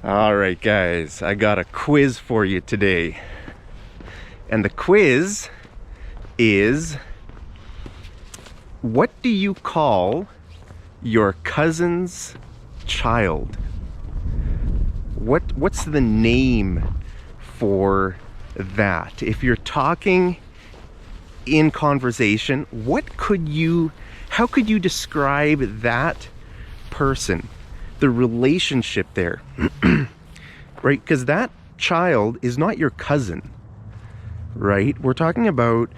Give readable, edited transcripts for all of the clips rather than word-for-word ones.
All right, guys, I got a quiz for you today. And the quiz is, what do you call your cousin's child? What's the name for that? If you're talking in conversation, how could you describe that person? The relationship there, right? Because that child is not your cousin, right? We're talking about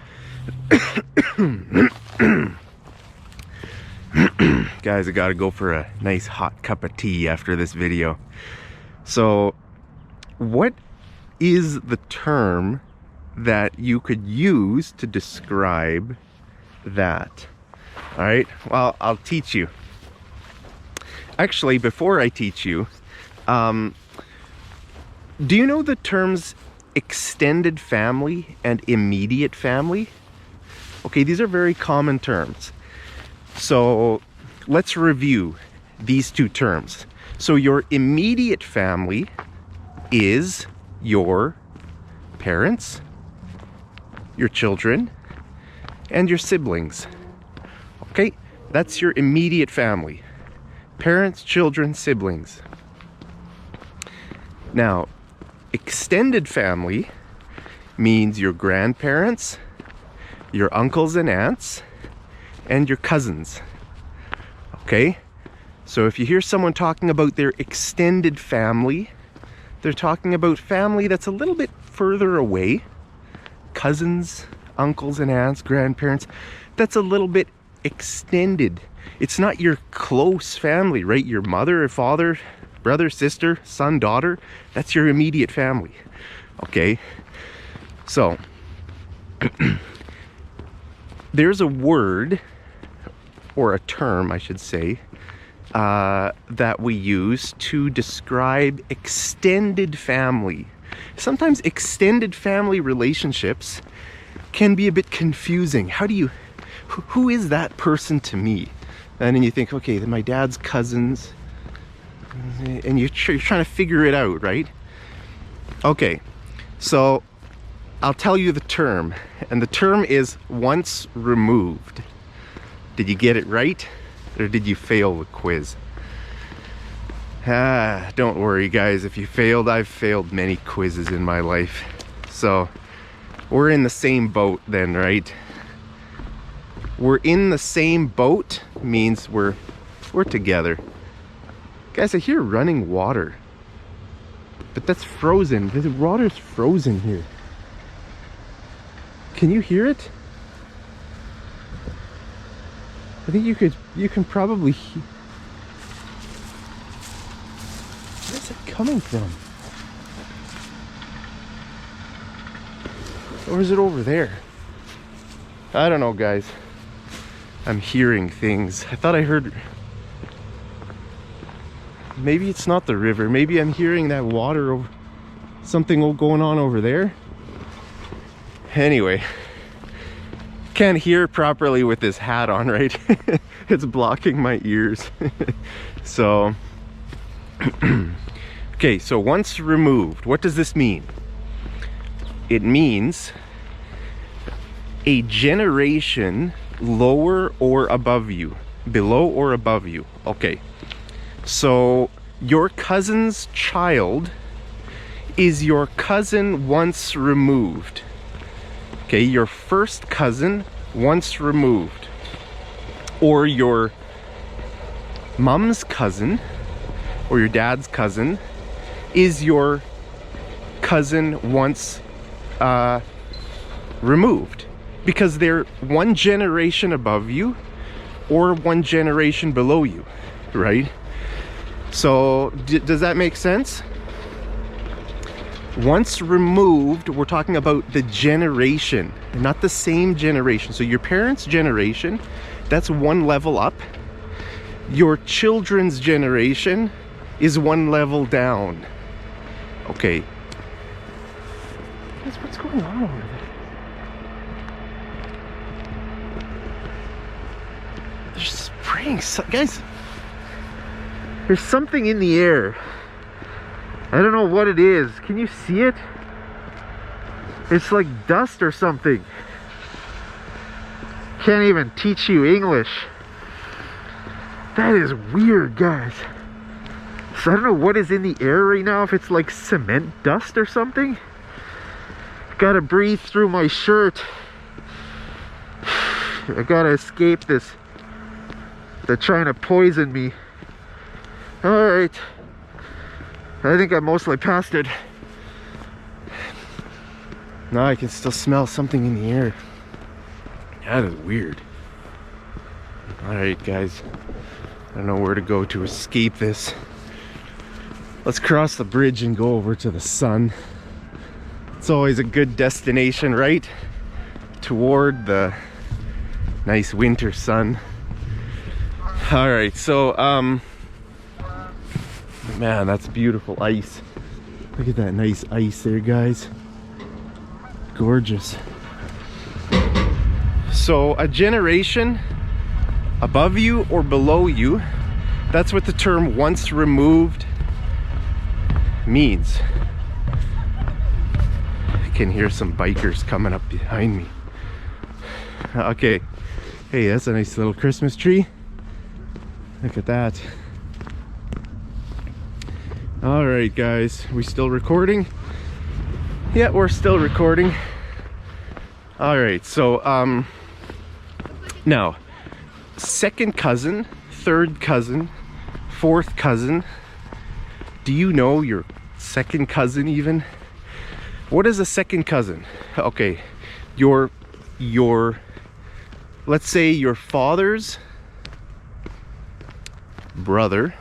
guys, I gotta go for a nice hot cup of tea after this video. So what is the term that you could use to describe that? All right, well, I'll teach you. Actually, before I teach you, do you know the terms extended family and immediate family? Okay, these are very common terms. So let's review these two terms. So your immediate family is your parents, your children, and your siblings. Okay, that's your immediate family. Parents, children, siblings. Now, extended family means your grandparents, your uncles and aunts, and your cousins. Okay? So if you hear someone talking about their extended family, they're talking about family that's a little bit further away. Cousins, uncles and aunts, grandparents, that's a little bit extended. It's not your close family, right? Your mother or father, brother, sister, son, daughter, that's your immediate family. Okay? So, there's a word, or a term, I should say, that we use to describe extended family. Sometimes extended family relationships can be a bit confusing. Who is that person to me? And then you think, okay, then my dad's cousins, and you're trying to figure it out, right? Okay, so I'll tell you the term, and the term is once removed. Did you get it right, or did you fail the quiz? Don't worry, guys. If you failed, I've failed many quizzes in my life. So we're in the same boat then, right? We're in the same boat means we're together. Guys, I hear running water, but that's frozen. The water's frozen here. Can you hear it? I think you can probably hear. Where's it coming from? Or is it over there? I don't know, guys. I'm hearing things. I thought I heard. Maybe it's not the river. Maybe I'm hearing that water over something going on over there. Anyway, can't hear properly with this hat on, right? It's blocking my ears. So, okay, so once removed, what does this mean? It means a generation lower or above you, below or above you. Okay, so your cousin's child is your cousin once removed. Okay, your first cousin once removed, or your mom's cousin or your dad's cousin is your cousin once removed, because they're one generation above you or one generation below you, right? So does that make sense? Once removed, we're talking about the generation, not the same generation. So your parents' generation, that's one level up. Your children's generation is one level down. Okay. Guys, what's going on over there? They're spraying, guys. There's something in the air. I don't know what it is. Can you see it? It's like dust or something. Can't even teach you English. That is weird, guys. So I don't know what is in the air right now, if it's like cement dust or something. Gotta breathe through my shirt. I gotta escape this. They're trying to poison me. Alright. I think I mostly passed it. Now I can still smell something in the air. That is weird. Alright, guys. I don't know where to go to escape this. Let's cross the bridge and go over to the sun. It's always a good destination, right? Toward the nice winter sun. Alright, so man, that's beautiful ice. Look at that nice ice there, guys. Gorgeous. So a generation above you or below you, that's what the term once removed means. I can hear some bikers coming up behind me. Okay. Hey, that's a nice little Christmas tree. Look at that. All right, guys, we still recording? Yeah, we're still recording. All right, so now, second cousin, third cousin, fourth cousin. Do you know your second cousin even? What is a second cousin? Okay, your let's say your father's brother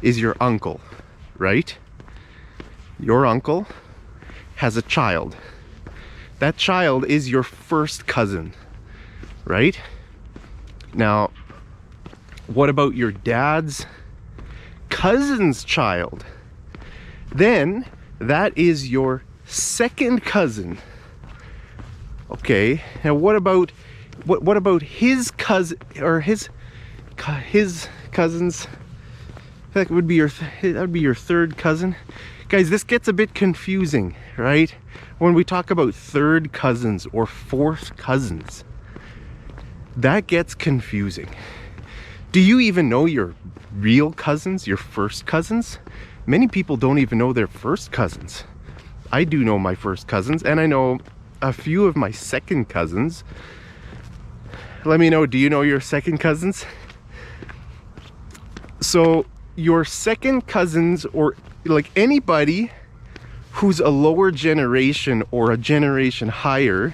is your uncle, right? Your uncle has a child. That child is your first cousin, right? Now, what about your dad's cousin's child? Then that is your second cousin. Okay, now what about his cousin or his cousins? That would be your third cousin. Guys, this gets a bit confusing, right? When we talk about third cousins or fourth cousins, that gets confusing. Do you even know your real cousins, your first cousins? Many people don't even know their first cousins. I do know my first cousins, and I know a few of my second cousins. Let me know, do you know your second cousins? So your second cousins, or like anybody who's a lower generation or a generation higher,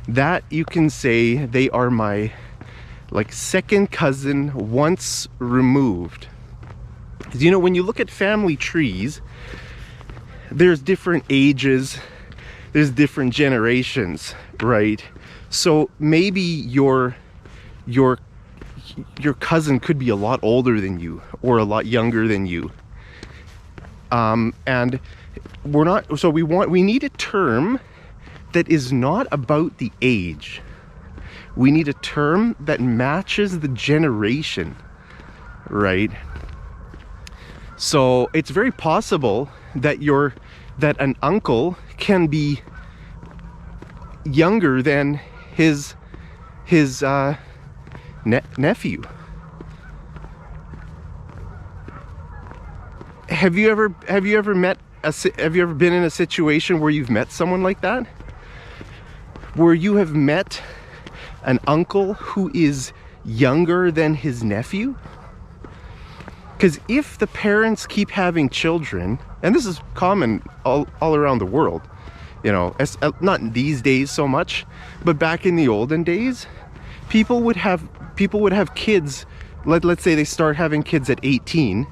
that you can say they are my like second cousin once removed. Because you know, when you look at family trees, there's different ages, there's different generations, right? So maybe your cousin could be a lot older than you or a lot younger than you, and we're not, so we need a term that is not about the age. We need a term that matches the generation, right? So it's very possible that an uncle can be younger than his nephew. Have you ever been in a situation where you've met someone like that? Where you have met an uncle who is younger than his nephew? Because if the parents keep having children, and this is common all around the world, you know, not these days so much, but back in the olden days, people would have kids. Let's say they start having kids at 18,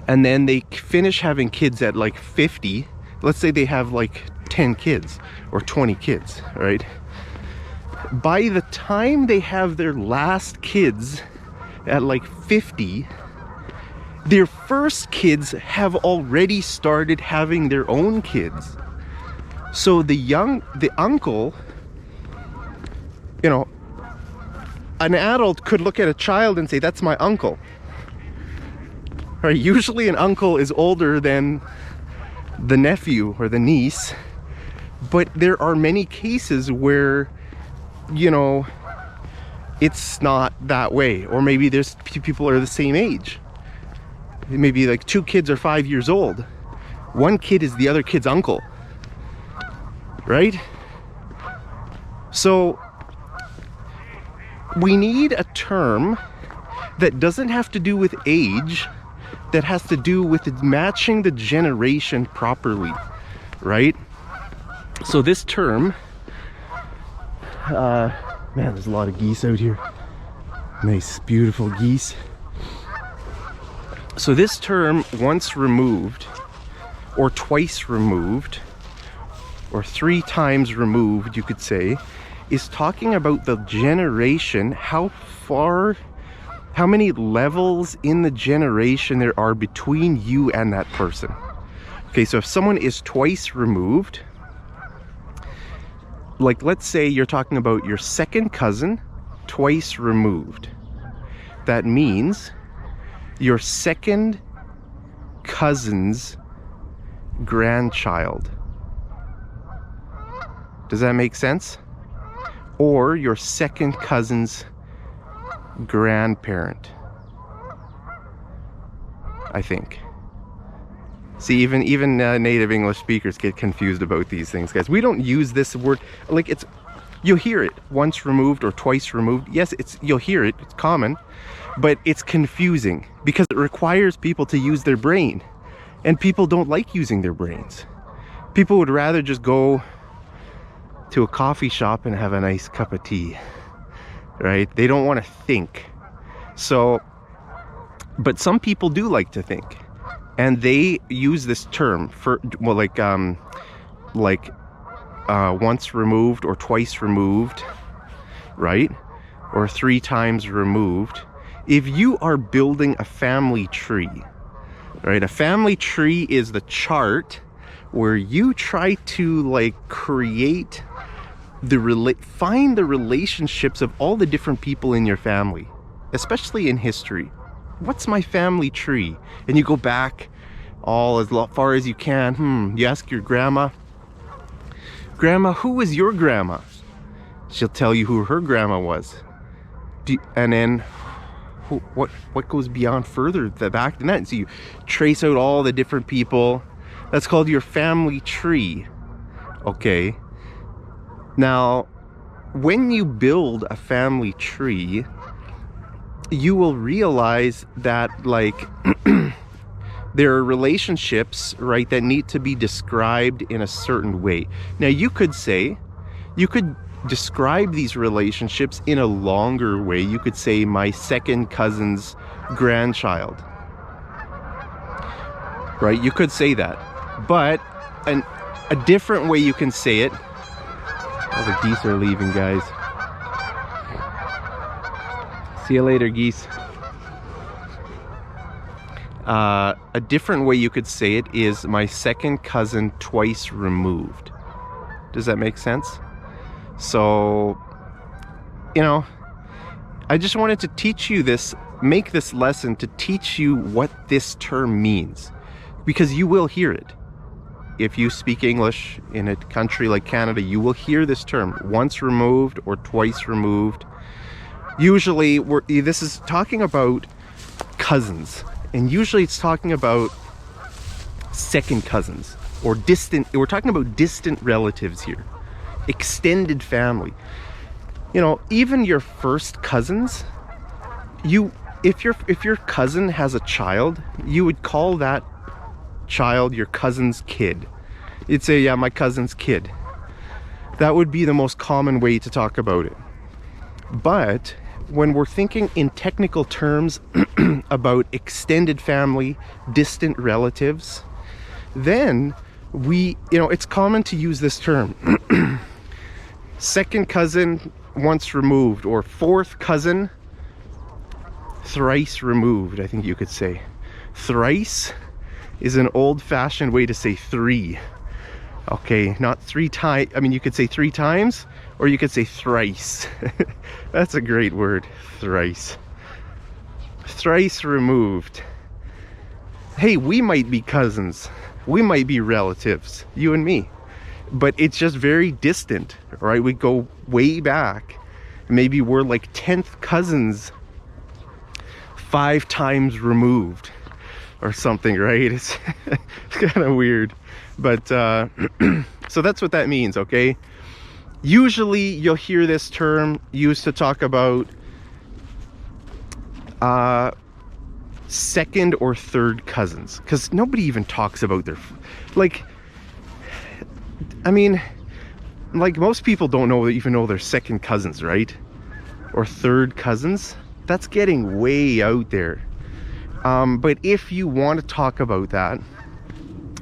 and then they finish having kids at like 50. Let's say they have like 10 kids or 20 kids, right? By the time they have their last kids at like 50, their first kids have already started having their own kids. So the uncle, you know, an adult could look at a child and say, that's my uncle, right? Usually an uncle is older than the nephew or the niece, but there are many cases where, you know, it's not that way. Or maybe there's people are the same age. Maybe like 2 kids are 5 years old. One kid is the other kid's uncle, right? So we need a term that doesn't have to do with age, that has to do with matching the generation properly, right? So this term, man, there's a lot of geese out here. Nice, beautiful geese. So this term, once removed, or twice removed, or 3 times removed, you could say, is talking about the generation, how many levels in the generation there are between you and that person. Okay, so if someone is twice removed, like let's say you're talking about your second cousin twice removed, that means your second cousin's grandchild. Does that make sense? Or your second cousin's grandparent, I think. See, even native English speakers get confused about these things, guys. We don't use this word like it's. You'll hear it once removed or twice removed. Yes, you'll hear it. It's common, but it's confusing because it requires people to use their brain, and people don't like using their brains. People would rather just go to a coffee shop and have a nice cup of tea, right? They don't want to think. So, but some people do like to think, and they use this term for, well, like once removed or twice removed, right? Or 3 times removed. If you are building a family tree, right? A family tree is the chart where you try to like create find the relationships of all the different people in your family, especially in history. What's my family tree? And you go back all as far as you can. You ask your grandma, who was your grandma? She'll tell you who her grandma was. And then what goes beyond further back than that? And so you trace out all the different people. That's called your family tree. Okay. Now, when you build a family tree, you will realize that like there are relationships, right, that need to be described in a certain way. Now, you could describe these relationships in a longer way. You could say my second cousin's grandchild, right? You could say that, but a different way you can say it. Oh, the geese are leaving, guys. See you later, geese. A different way you could say it is my second cousin twice removed. Does that make sense? So, you know, I just wanted to teach you this, make this lesson to teach you what this term means, because you will hear it. If you speak English in a country like Canada, you will hear this term, once removed or twice removed. Usually, this is talking about cousins, and usually it's talking about second cousins or distant. We're talking about distant relatives here, extended family. You know, even your first cousins. If your cousin has a child, you would call that child your cousin's kid. You'd say, yeah, my cousin's kid. That would be the most common way to talk about it. But when we're thinking in technical terms about extended family, distant relatives, then it's common to use this term. Second cousin once removed, or fourth cousin thrice removed, I think you could say. Thrice is an old-fashioned way to say 3. Okay, not 3 times. I mean, you could say 3 times, or you could say thrice. That's a great word, thrice. Thrice removed. hey, we might be cousins, we might be relatives, you and me, but it's just very distant, right? We go way back. Maybe we're like 10th cousins 5 times removed or something, right? It's kind of weird, but so that's what that means, okay? Usually you'll hear this term used to talk about second or third cousins, because nobody even talks about their, like, I mean, like, most people don't even know they're second cousins, right? Or third cousins. That's getting way out there. But if you want to talk about that,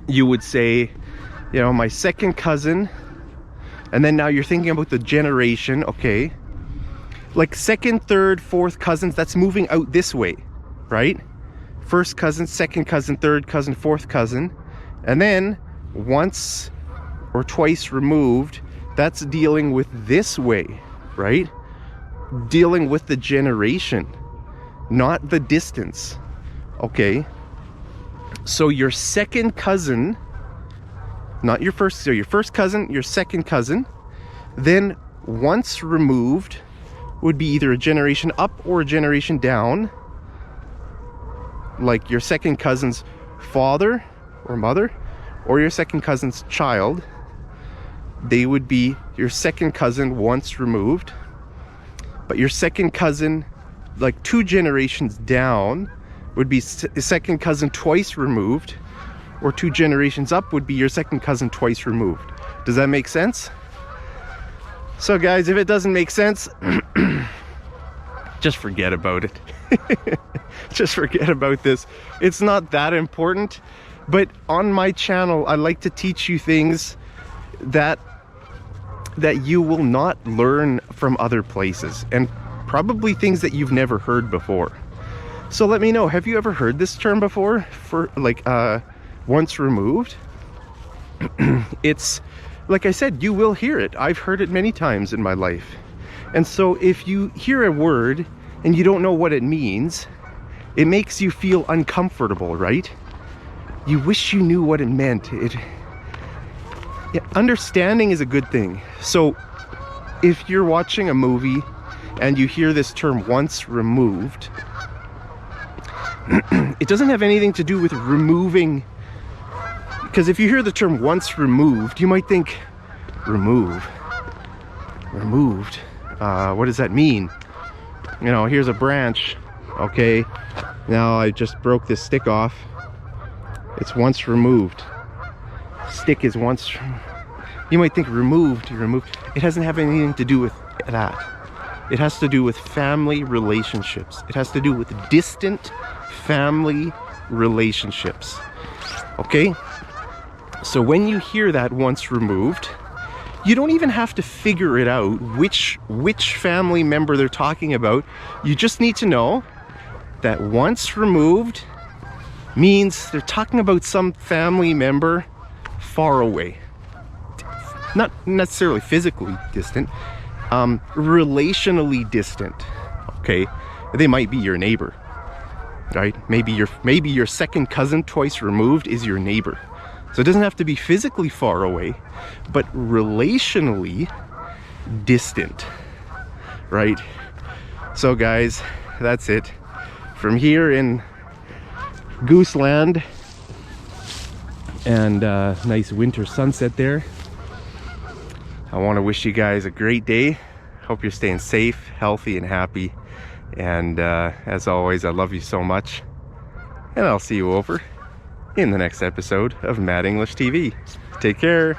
you would say, you know, my second cousin, and then now you're thinking about the generation, okay? Like second, third, fourth cousins, that's moving out this way, right? First cousin, second cousin, third cousin, fourth cousin. And then once or twice removed, that's dealing with this way, right? Dealing with the generation, not the distance, okay? So your second cousin, not your first, so your first cousin, your second cousin, then once removed would be either a generation up or a generation down, like your second cousin's father or mother, or your second cousin's child. They would be your second cousin once removed. But your second cousin, like 2 generations down, would be second cousin twice removed, or 2 generations up would be your second cousin twice removed. Does that make sense? So guys, if it doesn't make sense, just forget about it. Just forget about this. It's not that important. But on my channel, I like to teach you things that you will not learn from other places, and probably things that you've never heard before. So let me know, have you ever heard this term before, for like once removed? It's, like I said, you will hear it. I've heard it many times in my life. And so if you hear a word and you don't know what it means, it makes you feel uncomfortable, right? You wish you knew what it meant. Yeah, understanding is a good thing. So if you're watching a movie and you hear this term once removed, it doesn't have anything to do with removing, because if you hear the term once removed, you might think, removed, what does that mean? You know, here's a branch, okay, now I just broke this stick off, it's once removed. Stick is once, you might think removed. It doesn't have anything to do with that. It has to do with family relationships. It has to do with distant family relationships, okay? So when you hear that once removed, you don't even have to figure it out which family member they're talking about. You just need to know that once removed means they're talking about some family member far away, not necessarily physically distant, relationally distant, okay? They might be your neighbor, right? Maybe your second cousin twice removed is your neighbor. So it doesn't have to be physically far away, but relationally distant, right? So guys, that's it. From here in Gooseland, and nice winter sunset there, I want to wish you guys a great day. Hope you're staying safe, healthy, and happy. And as always, I love you so much. And I'll see you over in the next episode of Mad English TV. Take care.